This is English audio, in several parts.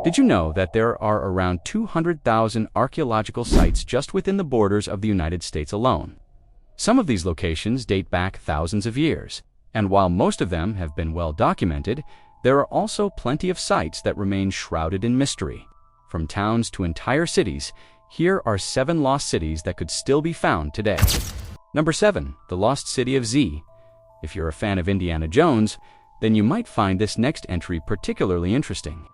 Did you know that there are around 200,000 archaeological sites just within the borders of the United States alone? Some of these locations date back thousands of years, and while most of them have been well documented, there are also plenty of sites that remain shrouded in mystery. From towns to entire cities, here are 7 lost cities that could still be found today. Number 7. The Lost City of Z. If you're a fan of Indiana Jones, then you might find this next entry particularly interesting.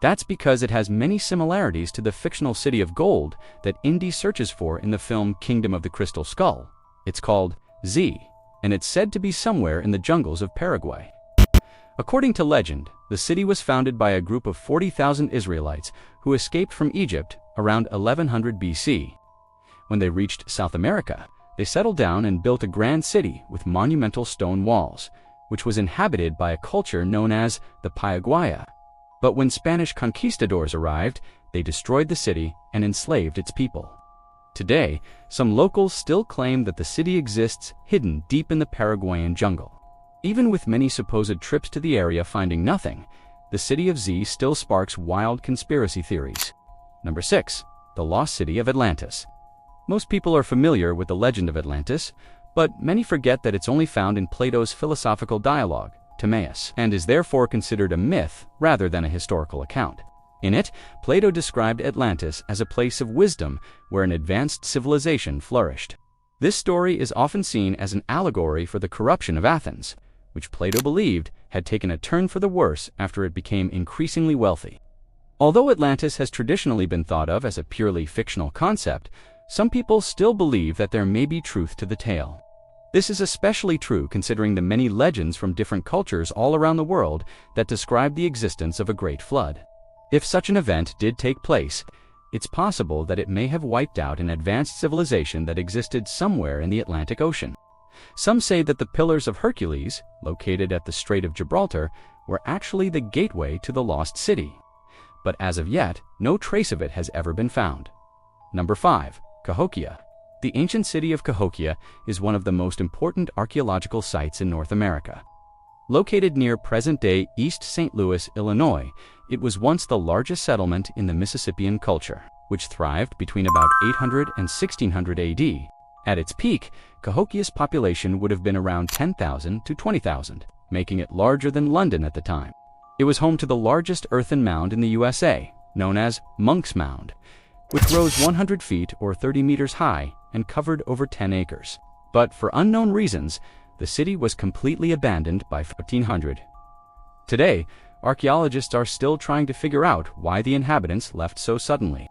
That's because it has many similarities to the fictional city of gold that Indy searches for in the film Kingdom of the Crystal Skull. It's called Z, and it's said to be somewhere in the jungles of Paraguay. According to legend, the city was founded by a group of 40,000 Israelites who escaped from Egypt around 1100 BC. When they reached South America, they settled down and built a grand city with monumental stone walls, which was inhabited by a culture known as the Paraguaya. But when Spanish conquistadors arrived, they destroyed the city and enslaved its people. Today, some locals still claim that the city exists hidden deep in the Paraguayan jungle. Even with many supposed trips to the area finding nothing, the city of Z still sparks wild conspiracy theories. Number 6. The Lost City of Atlantis. Most people are familiar with the legend of Atlantis, but many forget that it's only found in Plato's philosophical dialogue, Timaeus, and is therefore considered a myth rather than a historical account. In it, Plato described Atlantis as a place of wisdom where an advanced civilization flourished. This story is often seen as an allegory for the corruption of Athens, which Plato believed had taken a turn for the worse after it became increasingly wealthy. Although Atlantis has traditionally been thought of as a purely fictional concept, some people still believe that there may be truth to the tale. This is especially true considering the many legends from different cultures all around the world that describe the existence of a great flood. If such an event did take place, it's possible that it may have wiped out an advanced civilization that existed somewhere in the Atlantic Ocean. Some say that the Pillars of Hercules, located at the Strait of Gibraltar, were actually the gateway to the lost city. But as of yet, no trace of it has ever been found. Number 5. Cahokia. The ancient city of Cahokia is one of the most important archaeological sites in North America. Located near present-day East St. Louis, Illinois, it was once the largest settlement in the Mississippian culture, which thrived between about 800 and 1600 AD. At its peak, Cahokia's population would have been around 10,000 to 20,000, making it larger than London at the time. It was home to the largest earthen mound in the USA, known as Monk's Mound, which rose 100 feet or 30 meters high and covered over 10 acres. But for unknown reasons, the city was completely abandoned by 1400. Today, archaeologists are still trying to figure out why the inhabitants left so suddenly.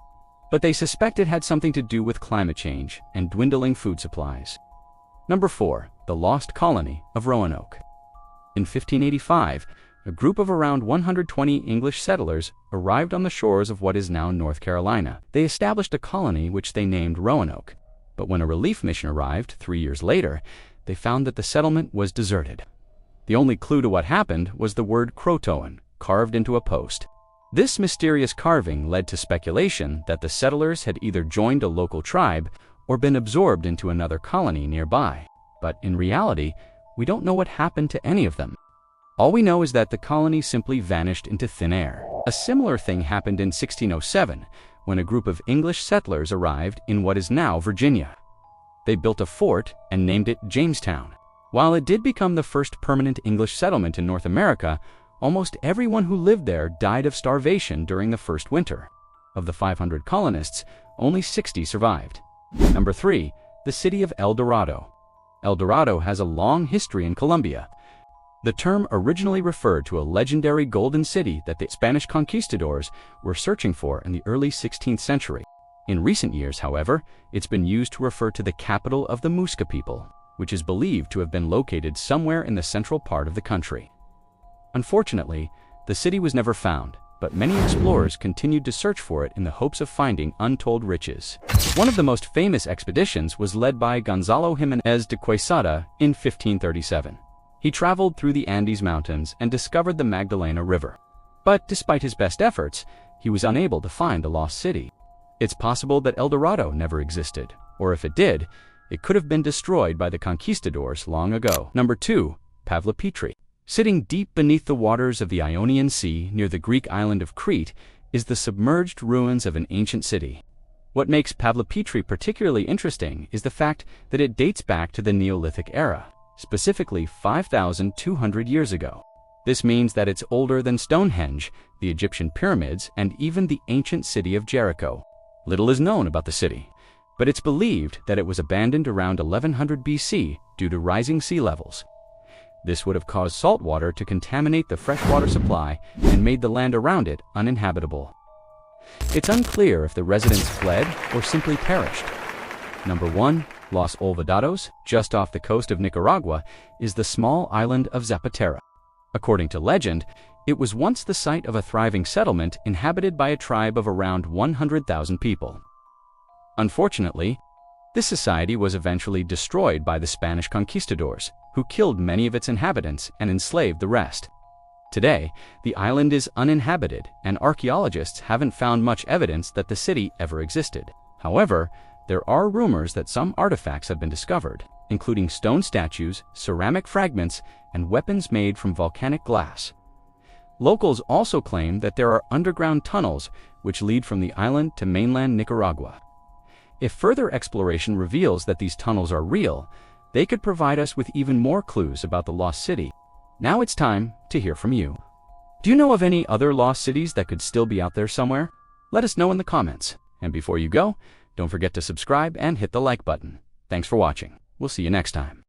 But they suspect it had something to do with climate change and dwindling food supplies. Number 4. The Lost Colony of Roanoke. In 1585, a group of around 120 English settlers arrived on the shores of what is now North Carolina. They established a colony which they named Roanoke. But when a relief mission arrived 3 years later, they found that the settlement was deserted. The only clue to what happened was the word Croatoan, carved into a post. This mysterious carving led to speculation that the settlers had either joined a local tribe or been absorbed into another colony nearby. But in reality, we don't know what happened to any of them. All we know is that the colony simply vanished into thin air. A similar thing happened in 1607, when a group of English settlers arrived in what is now Virginia. They built a fort and named it Jamestown. While it did become the first permanent English settlement in North America, almost everyone who lived there died of starvation during the first winter. Of the 500 colonists, only 60 survived. Number 3. The city of El Dorado. El Dorado has a long history in Colombia. The term originally referred to a legendary golden city that the Spanish conquistadors were searching for in the early 16th century. In recent years, however, it's been used to refer to the capital of the Muisca people, which is believed to have been located somewhere in the central part of the country. Unfortunately, the city was never found, but many explorers continued to search for it in the hopes of finding untold riches. One of the most famous expeditions was led by Gonzalo Jiménez de Quesada in 1537. He traveled through the Andes Mountains and discovered the Magdalena River. But despite his best efforts, he was unable to find the lost city. It's possible that El Dorado never existed, or if it did, it could have been destroyed by the conquistadors long ago. Number 2. Pavlopetri. Sitting deep beneath the waters of the Ionian Sea near the Greek island of Crete is the submerged ruins of an ancient city. What makes Pavlopetri particularly interesting is the fact that it dates back to the Neolithic era, specifically 5,200 years ago. This means that it's older than Stonehenge, the Egyptian pyramids, and even the ancient city of Jericho. Little is known about the city, but it's believed that it was abandoned around 1100 BC due to rising sea levels. This would have caused salt water to contaminate the freshwater supply and made the land around it uninhabitable. It's unclear if the residents fled or simply perished. Number 1. Los Ovadados, just off the coast of Nicaragua, is the small island of Zapatera. According to legend, it was once the site of a thriving settlement inhabited by a tribe of around 100,000 people. Unfortunately, this society was eventually destroyed by the Spanish conquistadors, who killed many of its inhabitants and enslaved the rest. Today, the island is uninhabited, and archaeologists haven't found much evidence that the city ever existed. However, there are rumors that some artifacts have been discovered, including stone statues, ceramic fragments, and weapons made from volcanic glass. Locals also claim that there are underground tunnels which lead from the island to mainland Nicaragua. If further exploration reveals that these tunnels are real, they could provide us with even more clues about the lost city. Now it's time to hear from you. Do you know of any other lost cities that could still be out there somewhere? Let us know in the comments. And before you go, don't forget to subscribe and hit the like button. Thanks for watching. We'll see you next time.